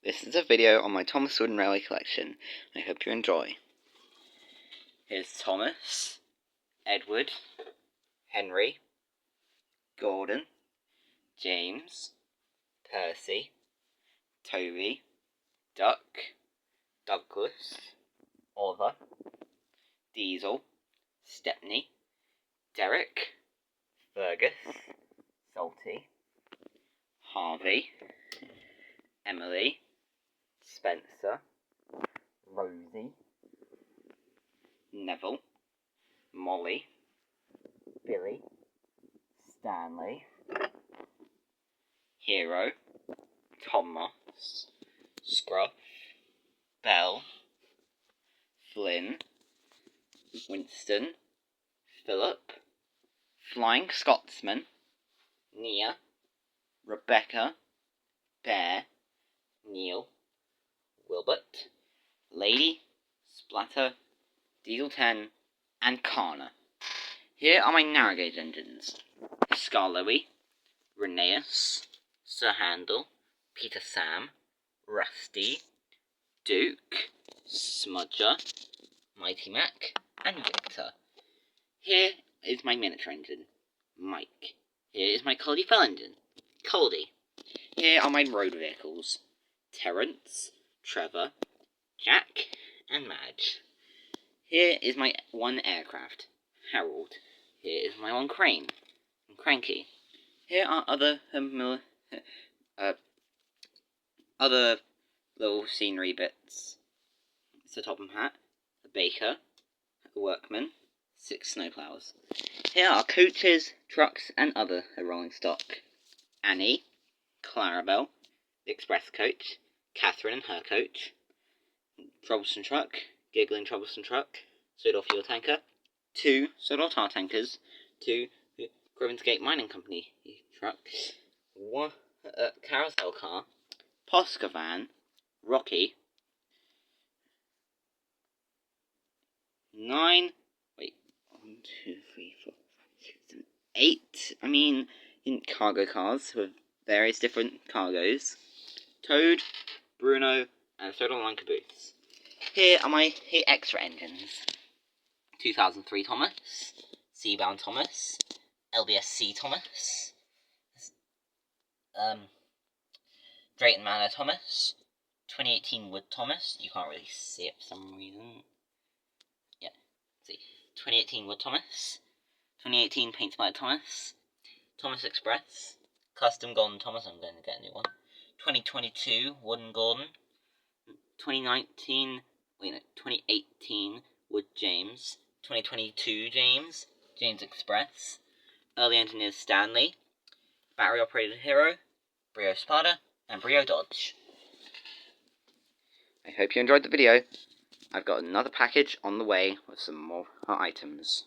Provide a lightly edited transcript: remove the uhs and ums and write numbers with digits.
This is a video on my Thomas Wooden Railway collection. I hope you enjoy. Here's Thomas, Edward, Henry, Gordon, James, Percy, Toby, Duck, Douglas, Oliver, Diesel, Stepney, Derek, Fergus, Salty, Harvey, Emily, Spencer, Rosie, Neville, Molly, Billy, Stanley, Hero, Thomas, Scruff, Bell, Flynn, Winston, Philip, Flying Scotsman, Nia, Rebecca, Bear, Neil, Wilbert, Lady, Splatter, Diesel 10, and Kana. Here are my narrow gauge engines: Skarloey, Rheneas, Sir Handel, Peter Sam, Rusty, Duke, Smudger, Mighty Mac, and Victor. Here is my miniature engine, Mike. Here is my Coldy Fell engine, Coldy. Here are my road vehicles, Terence, Trevor, Jack, and Madge. Here is my one aircraft, Harold. Here is my one crane, Cranky. Here are other little scenery bits. It's a Topham Hat, a baker, a workman, 6 snowplows. Here are coaches, trucks, and other rolling stock: Annie, Clarabelle, the express coach, Catherine and her coach, Troublesome truck, Giggling Troublesome truck, Sodor fuel tanker, 2 Sodor tar tankers, 2 Crovens Gate Mining Company trucks, 1 carousel car, Posca van, Rocky, 9, 8, cargo cars with various different cargoes, Toad, Bruno, and Sodor Line caboose. Here are my extra engines: 2003 Thomas, Seabound Thomas, LBSC Thomas, Drayton Manor Thomas, 2018 Wood Thomas. You can't really see it for some reason. Yeah, see. 2018 Wood Thomas, 2018 Paint Splattered Thomas, Thomas Express, Custom Golden Thomas. I'm going to get a new one. 2022 Wooden Gordon, 2018 Wood James, 2022 James Express, Early Engineers Stanley, Battery Operated Hero, Brio Spada, and Brio Dodge. I hope you enjoyed the video. I've got another package on the way with some more items.